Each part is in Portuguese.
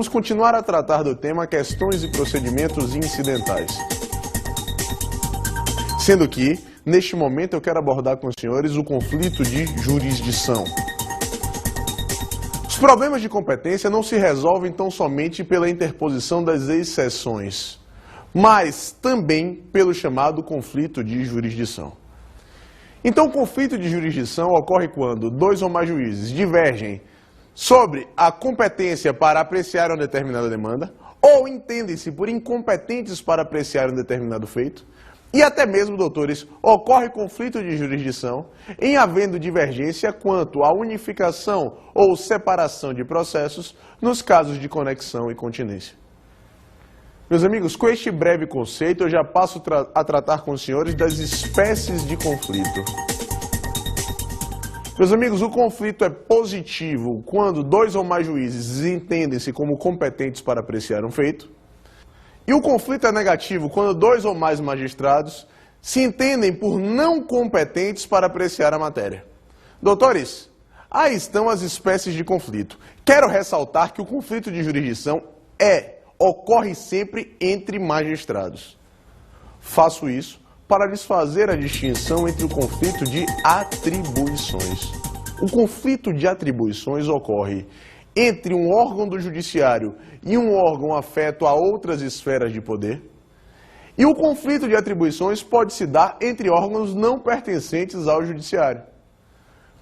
vamos continuar a tratar do tema questões e procedimentos incidentais. Sendo que, neste momento, eu quero abordar com os senhores o conflito de jurisdição. Os problemas de competência não se resolvem tão somente pela interposição das exceções, mas também pelo chamado conflito de jurisdição. Então, o conflito de jurisdição ocorre quando dois ou mais juízes divergem sobre a competência para apreciar uma determinada demanda, ou entendem-se por incompetentes para apreciar um determinado feito, e até mesmo, doutores, ocorre conflito de jurisdição em havendo divergência quanto à unificação ou separação de processos nos casos de conexão e continência. Meus amigos, com este breve conceito, eu já passo a tratar com os senhores das espécies de conflito. Meus amigos, o conflito é positivo quando dois ou mais juízes entendem-se como competentes para apreciar um feito. E o conflito é negativo quando dois ou mais magistrados se entendem por não competentes para apreciar a matéria. Doutores, aí estão as espécies de conflito. Quero ressaltar que o conflito de jurisdição ocorre sempre entre magistrados. Faço isso para lhes fazer a distinção entre o conflito de atribuições. O conflito de atribuições ocorre entre um órgão do judiciário e um órgão afeto a outras esferas de poder. E o conflito de atribuições pode se dar entre órgãos não pertencentes ao judiciário.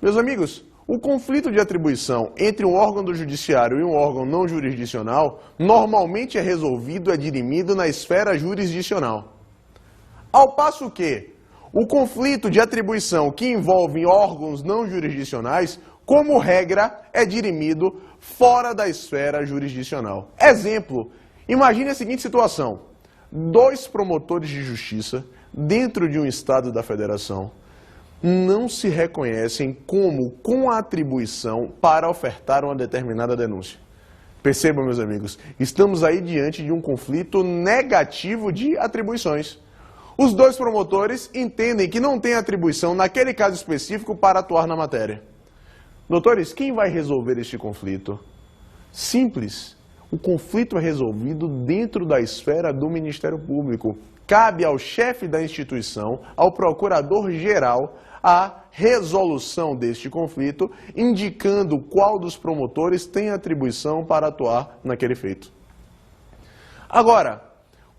Meus amigos, o conflito de atribuição entre um órgão do judiciário e um órgão não jurisdicional normalmente é resolvido, dirimido na esfera jurisdicional. Ao passo que o conflito de atribuição que envolve órgãos não jurisdicionais, como regra, é dirimido fora da esfera jurisdicional. Exemplo, imagine a seguinte situação: dois promotores de justiça dentro de um estado da federação não se reconhecem como com a atribuição para ofertar uma determinada denúncia. Percebam, meus amigos, estamos aí diante de um conflito negativo de atribuições. Os dois promotores entendem que não tem atribuição naquele caso específico para atuar na matéria. Doutores, quem vai resolver este conflito? Simples. O conflito é resolvido dentro da esfera do Ministério Público. Cabe ao chefe da instituição, ao procurador-geral, a resolução deste conflito, indicando qual dos promotores tem atribuição para atuar naquele feito. Agora,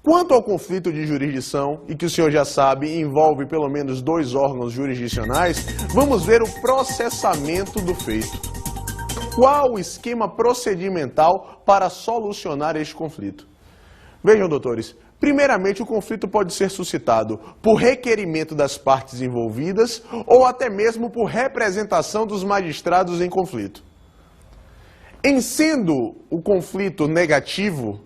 quanto ao conflito de jurisdição, e que o senhor já sabe, envolve pelo menos dois órgãos jurisdicionais, vamos ver o processamento do feito. Qual o esquema procedimental para solucionar este conflito? Vejam, doutores, primeiramente o conflito pode ser suscitado por requerimento das partes envolvidas ou até mesmo por representação dos magistrados em conflito. Em sendo o conflito negativo,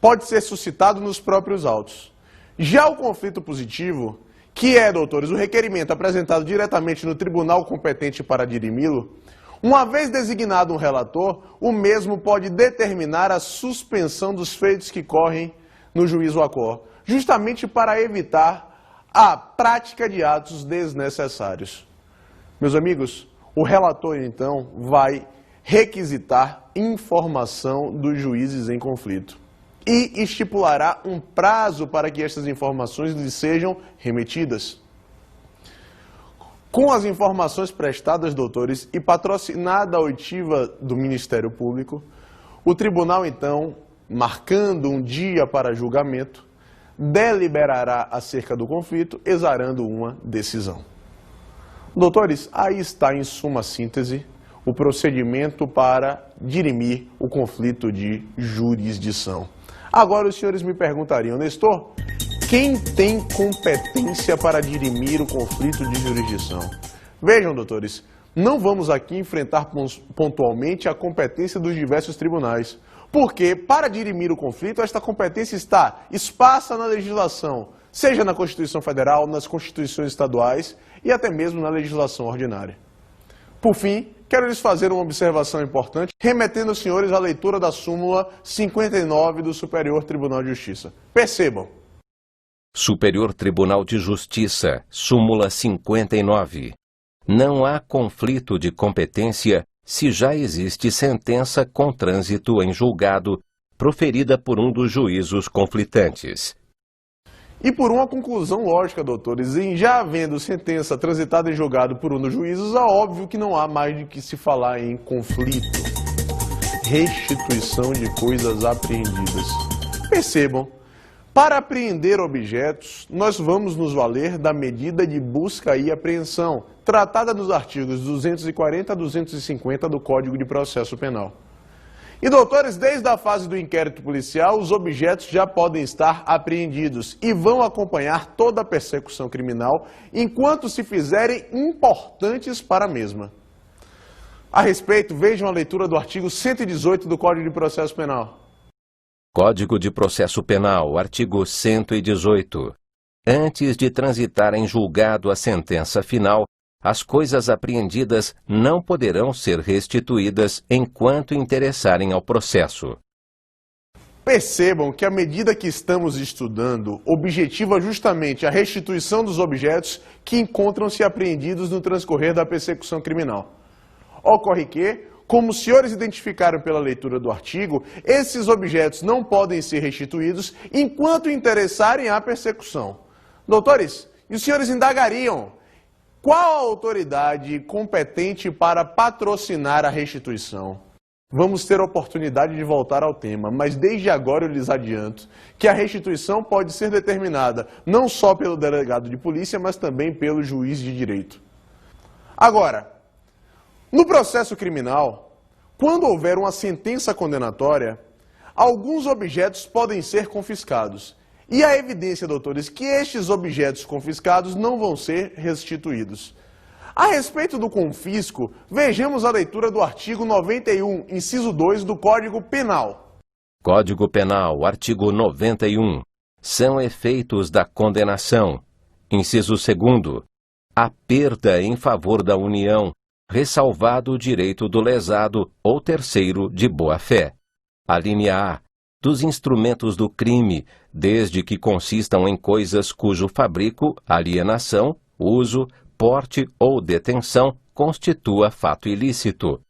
pode ser suscitado nos próprios autos. Já o conflito positivo, que é, doutores, o requerimento apresentado diretamente no tribunal competente para dirimi-lo, uma vez designado um relator, o mesmo pode determinar a suspensão dos feitos que correm no juízo à cor, justamente para evitar a prática de atos desnecessários. Meus amigos, o relator, então, vai requisitar informação dos juízes em conflito e estipulará um prazo para que estas informações lhes sejam remetidas. Com as informações prestadas, doutores, e patrocinada a oitiva do Ministério Público, o tribunal, então, marcando um dia para julgamento, deliberará acerca do conflito, exarando uma decisão. Doutores, aí está, em suma síntese, o procedimento para dirimir o conflito de jurisdição. Agora os senhores me perguntariam, Nestor, quem tem competência para dirimir o conflito de jurisdição? Vejam, doutores, não vamos aqui enfrentar pontualmente a competência dos diversos tribunais, porque para dirimir o conflito, esta competência está esparsa na legislação, seja na Constituição Federal, nas Constituições estaduais e até mesmo na legislação ordinária. Por fim, quero lhes fazer uma observação importante, remetendo os senhores à leitura da súmula 59 do Superior Tribunal de Justiça. Percebam. Superior Tribunal de Justiça, súmula 59. Não há conflito de competência se já existe sentença com trânsito em julgado proferida por um dos juízos conflitantes. E por uma conclusão lógica, doutores, em já havendo sentença transitada em julgado por um dos juízes, é óbvio que não há mais de que se falar em conflito. Restituição de coisas apreendidas. Percebam, para apreender objetos, nós vamos nos valer da medida de busca e apreensão, tratada nos artigos 240 a 250 do Código de Processo Penal. E, doutores, desde a fase do inquérito policial, os objetos já podem estar apreendidos e vão acompanhar toda a persecução criminal enquanto se fizerem importantes para a mesma. A respeito, vejam a leitura do artigo 118 do Código de Processo Penal. Código de Processo Penal, artigo 118. Antes de transitar em julgado a sentença final, as coisas apreendidas não poderão ser restituídas enquanto interessarem ao processo. Percebam que a medida que estamos estudando objetiva justamente a restituição dos objetos que encontram-se apreendidos no transcorrer da persecução criminal. Ocorre que, como os senhores identificaram pela leitura do artigo, esses objetos não podem ser restituídos enquanto interessarem à persecução. Doutores, e os senhores indagariam: qual a autoridade competente para patrocinar a restituição? Vamos ter a oportunidade de voltar ao tema, mas desde agora eu lhes adianto que a restituição pode ser determinada não só pelo delegado de polícia, mas também pelo juiz de direito. Agora, no processo criminal, quando houver uma sentença condenatória, alguns objetos podem ser confiscados. E a evidência, doutores, que estes objetos confiscados não vão ser restituídos. A respeito do confisco, vejamos a leitura do artigo 91, inciso 2 do Código Penal. Código Penal, artigo 91. São efeitos da condenação. Inciso 2º. A perda em favor da União, ressalvado o direito do lesado ou terceiro de boa-fé. Alínea A. Dos instrumentos do crime, desde que consistam em coisas cujo fabrico, alienação, uso, porte ou detenção constitua fato ilícito.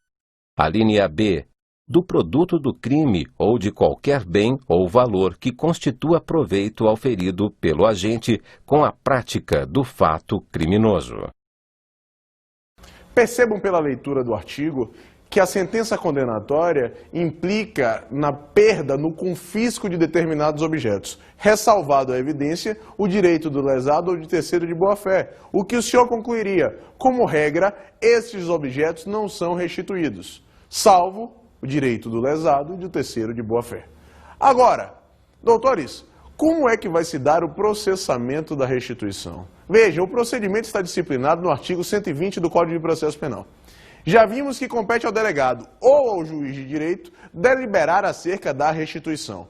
Alínea B. Do produto do crime ou de qualquer bem ou valor que constitua proveito auferido pelo agente com a prática do fato criminoso. Percebam pela leitura do artigo que a sentença condenatória implica na perda, no confisco de determinados objetos, ressalvado a evidência o direito do lesado ou de terceiro de boa-fé, o que o senhor concluiria: como regra, estes objetos não são restituídos, salvo o direito do lesado e do terceiro de boa-fé. Agora, doutores, como é que vai se dar o processamento da restituição? Veja, o procedimento está disciplinado no artigo 120 do Código de Processo Penal. Já vimos que compete ao delegado ou ao juiz de direito deliberar acerca da restituição.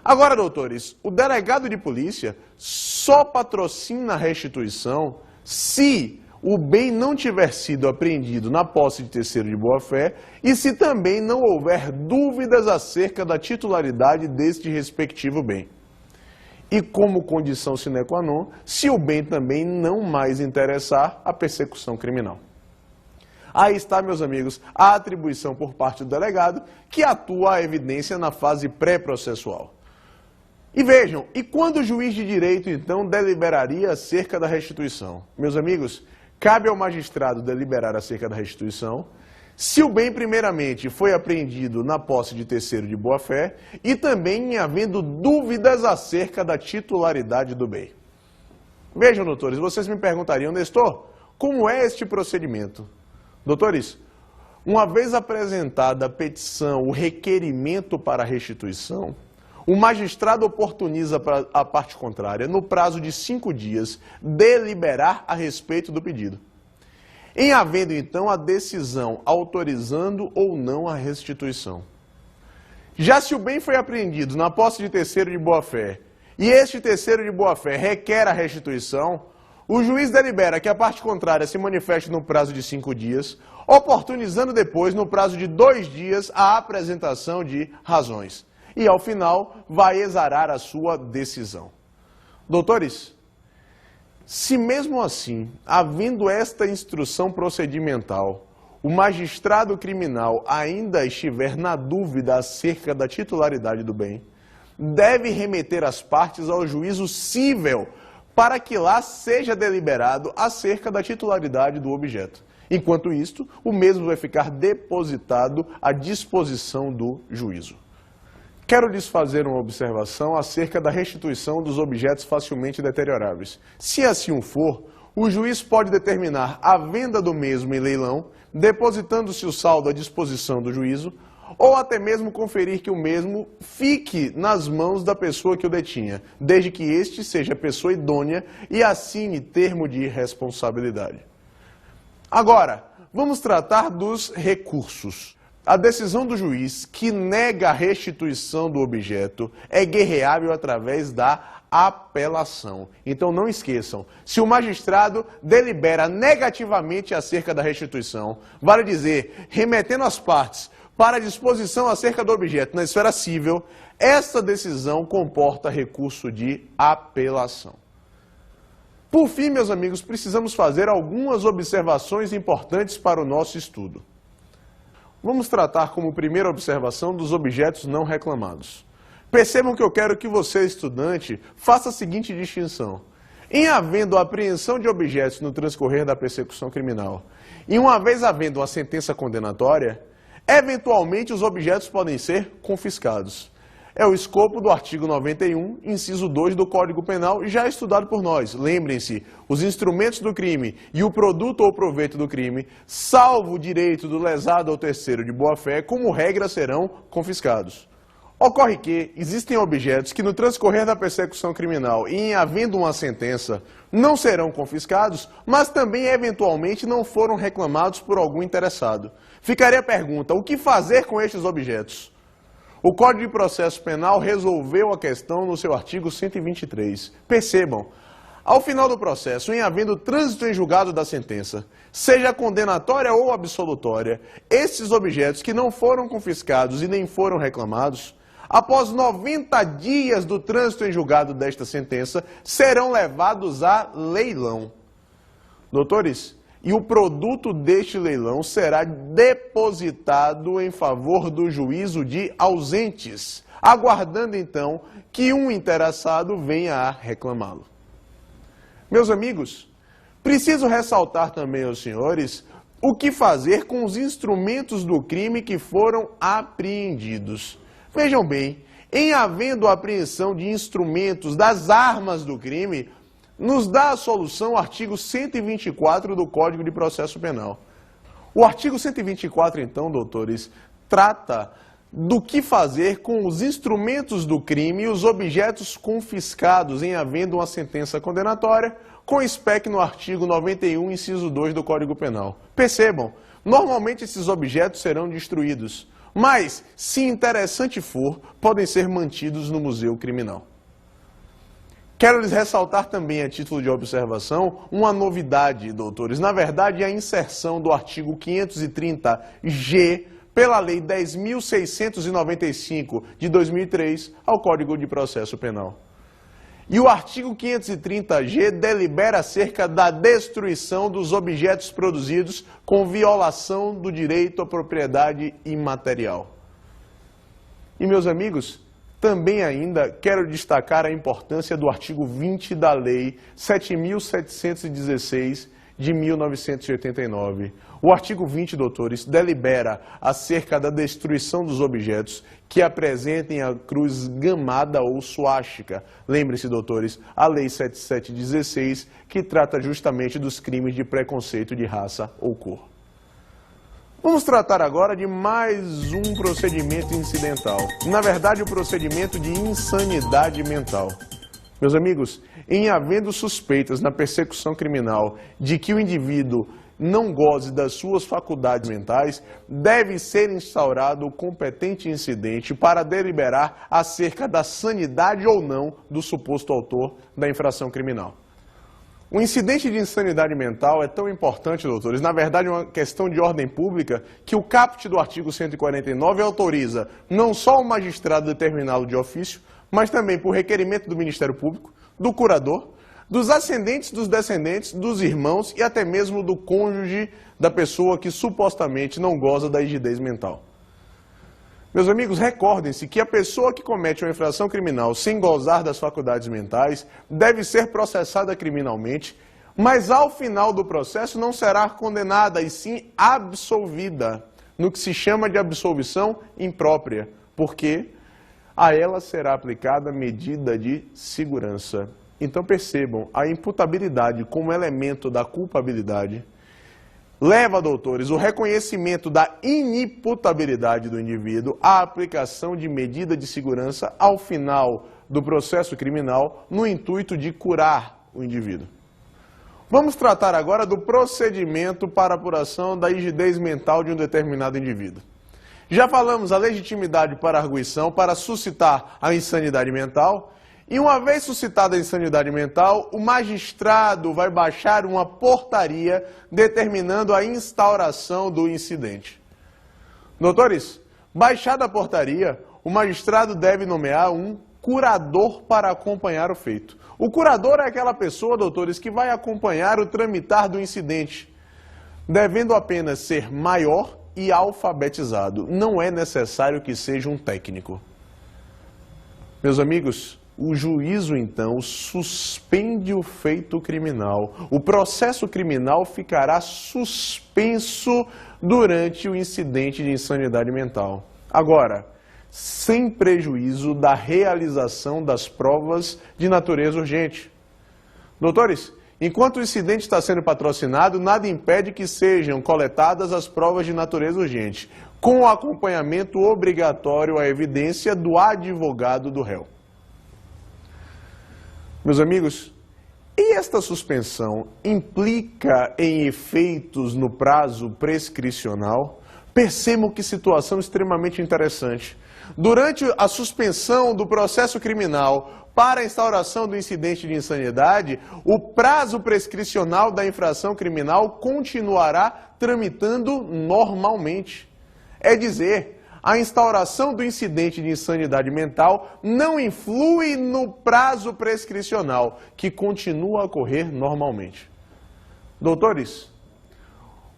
Agora, doutores, o delegado de polícia só patrocina a restituição se o bem não tiver sido apreendido na posse de terceiro de boa-fé e se também não houver dúvidas acerca da titularidade deste respectivo bem. E como condição sine qua non, se o bem também não mais interessar a persecução criminal. Aí está, meus amigos, a atribuição por parte do delegado que atua a evidência na fase pré-processual. E vejam, e quando o juiz de direito, então, deliberaria acerca da restituição? Meus amigos, cabe ao magistrado deliberar acerca da restituição se o bem, primeiramente, foi apreendido na posse de terceiro de boa-fé e também em havendo dúvidas acerca da titularidade do bem. Vejam, doutores, vocês me perguntariam: Nestor, como é este procedimento? Doutores, uma vez apresentada a petição, o requerimento para a restituição, o magistrado oportuniza a parte contrária, no prazo de 5 dias, deliberar a respeito do pedido. Em havendo, então, a decisão autorizando ou não a restituição. Já se o bem foi apreendido na posse de terceiro de boa-fé e este terceiro de boa-fé requer a restituição, o juiz delibera que a parte contrária se manifeste no prazo de 5 dias, oportunizando depois, no prazo de 2 dias, a apresentação de razões. E, ao final, vai exarar a sua decisão. Doutores, se mesmo assim, havendo esta instrução procedimental, o magistrado criminal ainda estiver na dúvida acerca da titularidade do bem, deve remeter as partes ao juízo cível para que lá seja deliberado acerca da titularidade do objeto. Enquanto isto, o mesmo vai ficar depositado à disposição do juízo. Quero lhes fazer uma observação acerca da restituição dos objetos facilmente deterioráveis. Se assim o for, o juiz pode determinar a venda do mesmo em leilão, depositando-se o saldo à disposição do juízo, ou até mesmo conferir que o mesmo fique nas mãos da pessoa que o detinha, desde que este seja pessoa idônea e assine termo de responsabilidade. Agora, vamos tratar dos recursos. A decisão do juiz que nega a restituição do objeto é guerreável através da apelação. Então não esqueçam, se o magistrado delibera negativamente acerca da restituição, vale dizer, remetendo as partes para a disposição acerca do objeto na esfera cível, esta decisão comporta recurso de apelação. Por fim, meus amigos, precisamos fazer algumas observações importantes para o nosso estudo. Vamos tratar como primeira observação dos objetos não reclamados. Percebam que eu quero que você, estudante, faça a seguinte distinção. Em havendo a apreensão de objetos no transcorrer da persecução criminal, e uma vez havendo uma sentença condenatória, eventualmente os objetos podem ser confiscados. É o escopo do artigo 91, inciso 2 do Código Penal, já estudado por nós. Lembrem-se, os instrumentos do crime e o produto ou proveito do crime, salvo o direito do lesado ou terceiro de boa-fé, como regra serão confiscados. Ocorre que existem objetos que no transcorrer da persecução criminal e em havendo uma sentença não serão confiscados, mas também eventualmente não foram reclamados por algum interessado. Ficaria a pergunta, o que fazer com estes objetos? O Código de Processo Penal resolveu a questão no seu artigo 123. Percebam, ao final do processo, em havendo trânsito em julgado da sentença, seja condenatória ou absolutória, esses objetos que não foram confiscados e nem foram reclamados, após 90 dias do trânsito em julgado desta sentença, serão levados a leilão. Doutores, e o produto deste leilão será depositado em favor do juízo de ausentes, aguardando então que um interessado venha a reclamá-lo. Meus amigos, preciso ressaltar também aos senhores o que fazer com os instrumentos do crime que foram apreendidos. Vejam bem, em havendo a apreensão de instrumentos das armas do crime, nos dá a solução o artigo 124 do Código de Processo Penal. O artigo 124, então, doutores, trata do que fazer com os instrumentos do crime e os objetos confiscados em havendo uma sentença condenatória, com espec no artigo 91, inciso 2 do Código Penal. Percebam, normalmente esses objetos serão destruídos, mas, se interessante for, podem ser mantidos no Museu Criminal. Quero lhes ressaltar também, a título de observação, uma novidade, doutores. Na verdade, a inserção do artigo 530-G pela Lei 10.695 de 2003 ao Código de Processo Penal. E o artigo 530-G delibera acerca da destruição dos objetos produzidos com violação do direito à propriedade imaterial. E, meus amigos, também ainda quero destacar a importância do artigo 20 da Lei 7.716 de 1989. O artigo 20, doutores, delibera acerca da destruição dos objetos que apresentem a cruz gamada ou suástica. Lembre-se, doutores, a Lei 7716, que trata justamente dos crimes de preconceito de raça ou cor. Vamos tratar agora de mais um procedimento incidental. Na verdade, o procedimento de insanidade mental. Meus amigos, em havendo suspeitas na persecução criminal de que o indivíduo não goze das suas faculdades mentais, deve ser instaurado o competente incidente para deliberar acerca da sanidade ou não do suposto autor da infração criminal. O incidente de insanidade mental é tão importante, doutores, na verdade é uma questão de ordem pública, que o caput do artigo 149 autoriza não só o magistrado determiná-lo de ofício, mas também por requerimento do Ministério Público, do curador, dos ascendentes, dos descendentes, dos irmãos e até mesmo do cônjuge da pessoa que supostamente não goza da rigidez mental. Meus amigos, recordem-se que a pessoa que comete uma infração criminal sem gozar das faculdades mentais deve ser processada criminalmente, mas ao final do processo não será condenada e sim absolvida, no que se chama de absolvição imprópria, porque a ela será aplicada medida de segurança. Então percebam, a imputabilidade como elemento da culpabilidade leva, doutores, o reconhecimento da inimputabilidade do indivíduo à aplicação de medida de segurança ao final do processo criminal no intuito de curar o indivíduo. Vamos tratar agora do procedimento para apuração da rigidez mental de um determinado indivíduo. Já falamos a legitimidade para arguição para suscitar a insanidade mental. E uma vez suscitada a insanidade mental, o magistrado vai baixar uma portaria determinando a instauração do incidente. Doutores, baixada a portaria, o magistrado deve nomear um curador para acompanhar o feito. O curador é aquela pessoa, doutores, que vai acompanhar o tramitar do incidente, devendo apenas ser maior e alfabetizado. Não é necessário que seja um técnico. Meus amigos, o juízo, então, suspende o feito criminal. O processo criminal ficará suspenso durante o incidente de insanidade mental. Agora, sem prejuízo da realização das provas de natureza urgente. Doutores, enquanto o incidente está sendo patrocinado, nada impede que sejam coletadas as provas de natureza urgente, com o acompanhamento obrigatório à evidência do advogado do réu. Meus amigos, e esta suspensão implica em efeitos no prazo prescricional? Percebam que situação extremamente interessante. Durante a suspensão do processo criminal para a instauração do incidente de insanidade, o prazo prescricional da infração criminal continuará tramitando normalmente. É dizer, a instauração do incidente de insanidade mental não influi no prazo prescricional, que continua a correr normalmente. Doutores,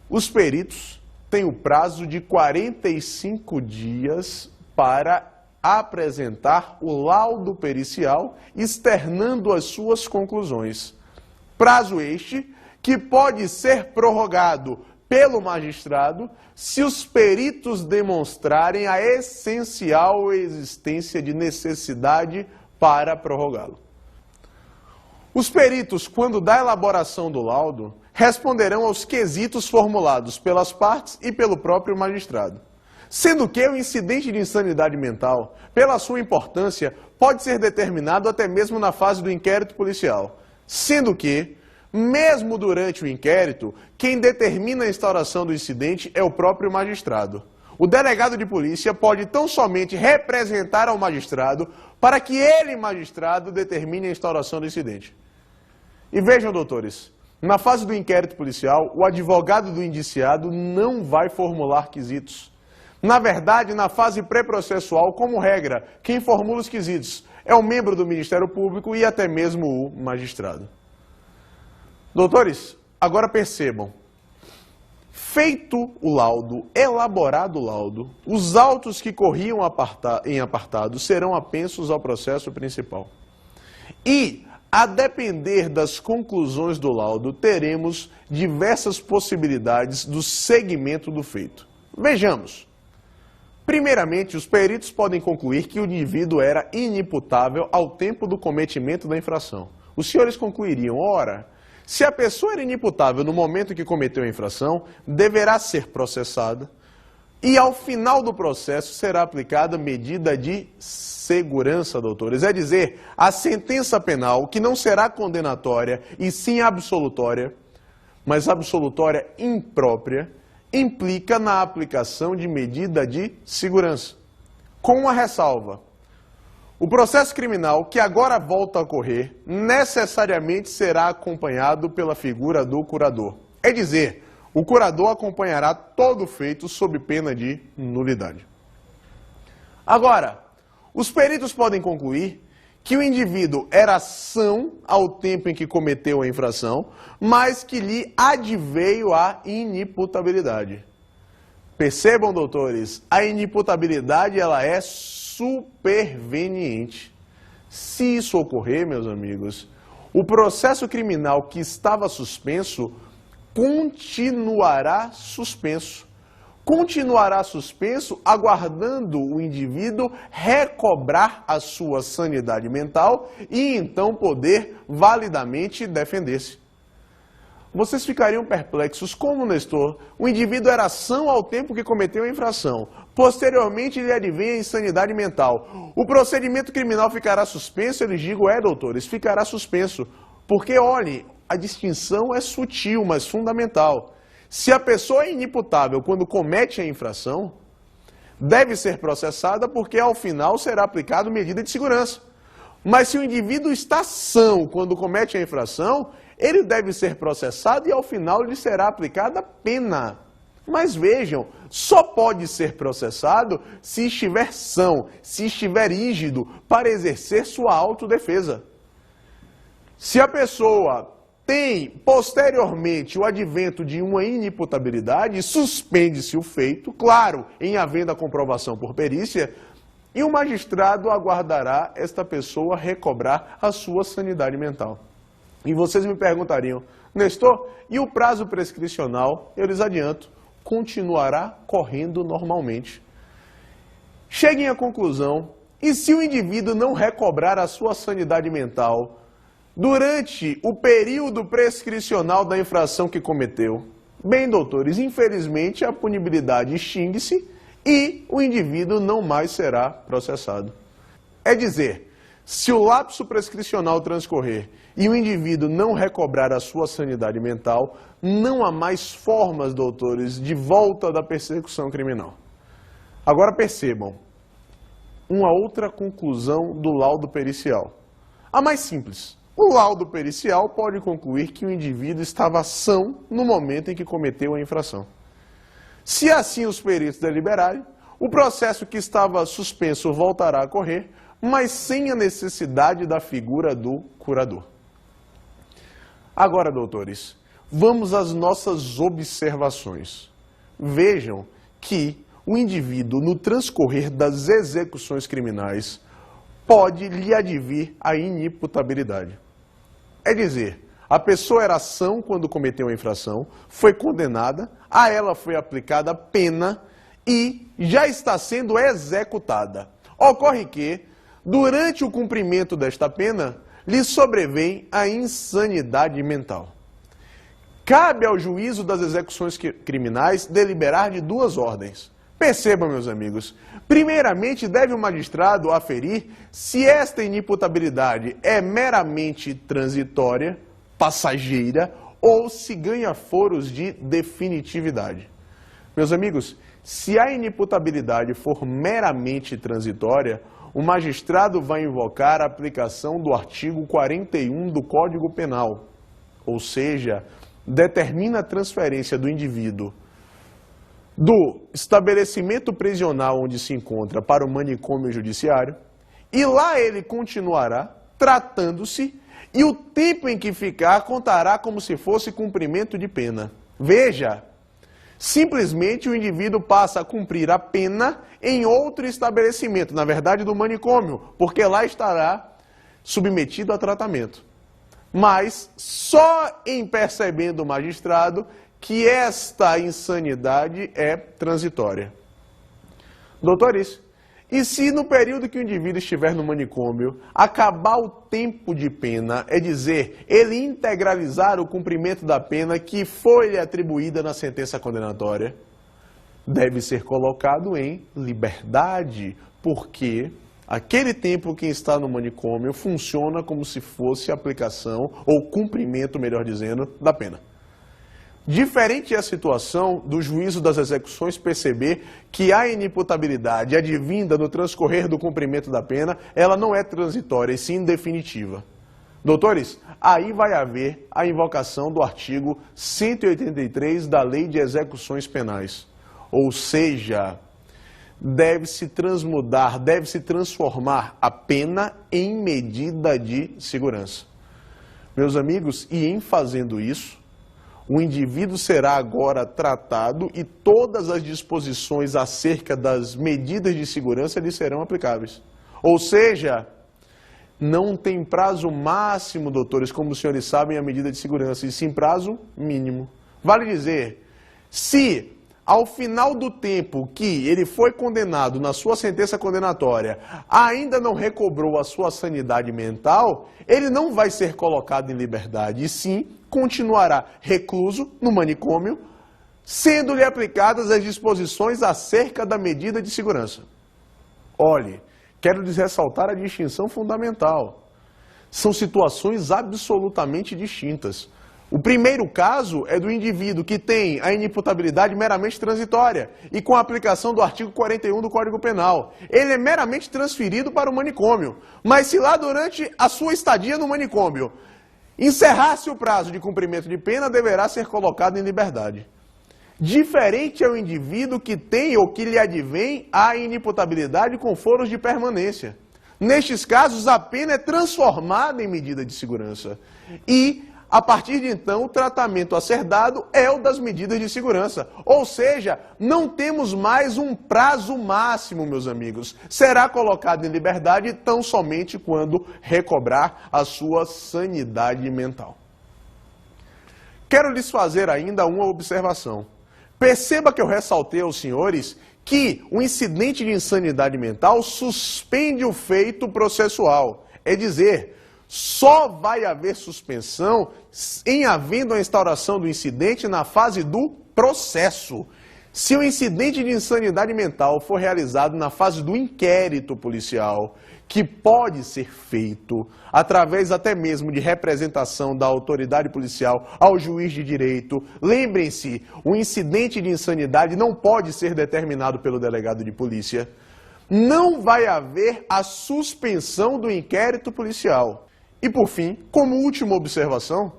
os peritos têm o prazo de 45 dias para apresentar o laudo pericial, externando as suas conclusões. Prazo este que pode ser prorrogado pelo magistrado se os peritos demonstrarem a essencial existência de necessidade para prorrogá-lo. Os peritos, quando da elaboração do laudo, responderão aos quesitos formulados pelas partes e pelo próprio magistrado. Sendo que o incidente de insanidade mental, pela sua importância, pode ser determinado até mesmo na fase do inquérito policial. Sendo que, mesmo durante o inquérito, quem determina a instauração do incidente é o próprio magistrado. O delegado de polícia pode tão somente representar ao magistrado para que ele, magistrado, determine a instauração do incidente. E vejam, doutores, na fase do inquérito policial, o advogado do indiciado não vai formular quesitos. Na verdade, na fase pré-processual, como regra, quem formula os quesitos é o membro do Ministério Público e até mesmo o magistrado. Doutores, agora percebam, feito o laudo, elaborado o laudo, os autos que corriam em apartado serão apensos ao processo principal. E, a depender das conclusões do laudo, teremos diversas possibilidades do segmento do feito. Vejamos. Primeiramente, os peritos podem concluir que o indivíduo era inimputável ao tempo do cometimento da infração. Os senhores concluiriam, ora, se a pessoa era inimputável no momento que cometeu a infração, deverá ser processada e ao final do processo será aplicada medida de segurança, doutores. É dizer, a sentença penal, que não será condenatória e sim absolutória, mas absolutória imprópria, implica na aplicação de medida de segurança. Com uma ressalva, o processo criminal que agora volta a ocorrer necessariamente será acompanhado pela figura do curador. É dizer, o curador acompanhará todo o feito sob pena de nulidade. Agora, os peritos podem concluir que o indivíduo era são ao tempo em que cometeu a infração, mas que lhe adveio a inimputabilidade. Percebam, doutores, a inimputabilidade ela é superveniente. Se isso ocorrer, meus amigos, o processo criminal que estava suspenso continuará suspenso. Continuará suspenso, aguardando o indivíduo recobrar a sua sanidade mental e então poder validamente defender-se. Vocês ficariam perplexos, como, Nestor? O indivíduo era são ao tempo que cometeu a infração. Posteriormente, lhe advém a insanidade mental. O procedimento criminal ficará suspenso? Eu lhes digo, doutores, ficará suspenso. Porque, olhem, a distinção é sutil, mas fundamental. Se a pessoa é inimputável quando comete a infração, deve ser processada porque, ao final, será aplicada medida de segurança. Mas se o indivíduo está são quando comete a infração, ele deve ser processado e, ao final, lhe será aplicada pena. Mas vejam, só pode ser processado se estiver são, se estiver rígido para exercer sua autodefesa. Se a pessoa tem, posteriormente, o advento de uma inimputabilidade, suspende-se o feito, claro, em havendo a comprovação por perícia, e o magistrado aguardará esta pessoa recobrar a sua sanidade mental. E vocês me perguntariam, Nestor, e o prazo prescricional? Eu lhes adianto, continuará correndo normalmente. Cheguem à conclusão, e se o indivíduo não recobrar a sua sanidade mental durante o período prescricional da infração que cometeu? Bem, doutores, infelizmente a punibilidade extingue-se e o indivíduo não mais será processado. É dizer, se o lapso prescricional transcorrer e o indivíduo não recobrar a sua sanidade mental, não há mais formas, doutores, de volta da persecução criminal. Agora percebam, uma outra conclusão do laudo pericial. A mais simples. O laudo pericial pode concluir que o indivíduo estava são no momento em que cometeu a infração. Se assim os peritos deliberarem, o processo que estava suspenso voltará a correr, mas sem a necessidade da figura do curador. Agora, doutores, vamos às nossas observações. Vejam que o indivíduo, no transcorrer das execuções criminais, pode lhe advir a inimputabilidade. É dizer, a pessoa era são quando cometeu a infração, foi condenada, a ela foi aplicada pena e já está sendo executada. Ocorre que, durante o cumprimento desta pena, lhe sobrevém a insanidade mental. Cabe ao juízo das execuções criminais deliberar de duas ordens. Percebam, meus amigos, primeiramente deve o magistrado aferir se esta inimputabilidade é meramente transitória, passageira, ou se ganha foros de definitividade. Meus amigos, se a inimputabilidade for meramente transitória, o magistrado vai invocar a aplicação do artigo 41 do Código Penal, ou seja, determina a transferência do indivíduo do estabelecimento prisional onde se encontra para o manicômio judiciário, e lá ele continuará tratando-se, e o tempo em que ficar contará como se fosse cumprimento de pena. Veja, simplesmente o indivíduo passa a cumprir a pena em outro estabelecimento, na verdade do manicômio, porque lá estará submetido a tratamento. Mas só em percebendo o magistrado que esta insanidade é transitória. Doutores, e se no período que o indivíduo estiver no manicômio, acabar o tempo de pena, é dizer, ele integralizar o cumprimento da pena que foi-lhe atribuída na sentença condenatória, deve ser colocado em liberdade, porque aquele tempo que está no manicômio funciona como se fosse aplicação, ou cumprimento, melhor dizendo, da pena. Diferente é a situação do juízo das execuções perceber que a inimputabilidade advinda no transcorrer do cumprimento da pena, ela não é transitória, e sim definitiva. Doutores, aí vai haver a invocação do artigo 183 da Lei de Execuções Penais. Ou seja, deve-se transmudar, deve-se transformar a pena em medida de segurança. Meus amigos, e em fazendo isso, o indivíduo será agora tratado e todas as disposições acerca das medidas de segurança lhe serão aplicáveis. Ou seja, não tem prazo máximo, doutores, como os senhores sabem, a medida de segurança, e sim prazo mínimo. Vale dizer, se ao final do tempo que ele foi condenado na sua sentença condenatória, ainda não recobrou a sua sanidade mental, ele não vai ser colocado em liberdade, e sim continuará recluso no manicômio, sendo-lhe aplicadas as disposições acerca da medida de segurança. Olhe, quero lhes ressaltar a distinção fundamental. São situações absolutamente distintas. O primeiro caso é do indivíduo que tem a inimputabilidade meramente transitória e com a aplicação do artigo 41 do Código Penal. Ele é meramente transferido para o manicômio, mas se lá durante a sua estadia no manicômio encerrar-se o prazo de cumprimento de pena, deverá ser colocado em liberdade. Diferente é o indivíduo que tem ou que lhe advém a inimputabilidade com foros de permanência. Nestes casos, a pena é transformada em medida de segurança e, a partir de então, o tratamento a ser dado é o das medidas de segurança. Ou seja, não temos mais um prazo máximo, meus amigos. Será colocado em liberdade tão somente quando recobrar a sua sanidade mental. Quero lhes fazer ainda uma observação. Perceba que eu ressaltei aos senhores que o incidente de insanidade mental suspende o feito processual. É dizer, só vai haver suspensão em havendo a instauração do incidente na fase do processo. Se o incidente de insanidade mental for realizado na fase do inquérito policial, que pode ser feito através até mesmo de representação da autoridade policial ao juiz de direito, lembrem-se, o incidente de insanidade não pode ser determinado pelo delegado de polícia. Não vai haver a suspensão do inquérito policial. E por fim, como última observação,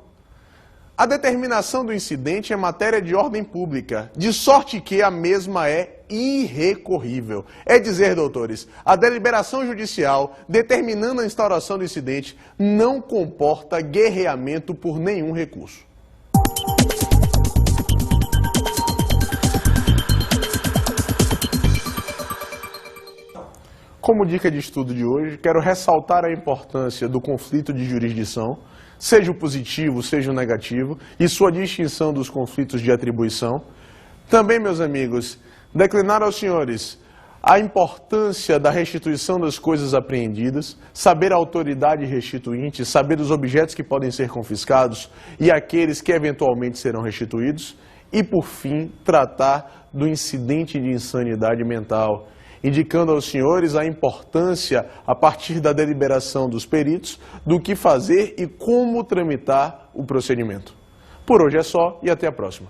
a determinação do incidente é matéria de ordem pública, de sorte que a mesma é irrecorrível. É dizer, doutores, a deliberação judicial determinando a instauração do incidente não comporta guerreamento por nenhum recurso. Como dica de estudo de hoje, quero ressaltar a importância do conflito de jurisdição, seja o positivo, seja o negativo, e sua distinção dos conflitos de atribuição. Também, meus amigos, declinar aos senhores a importância da restituição das coisas apreendidas, saber a autoridade restituinte, saber os objetos que podem ser confiscados e aqueles que eventualmente serão restituídos, e, por fim, tratar do incidente de insanidade mental, indicando aos senhores a importância, a partir da deliberação dos peritos, do que fazer e como tramitar o procedimento. Por hoje é só e até a próxima.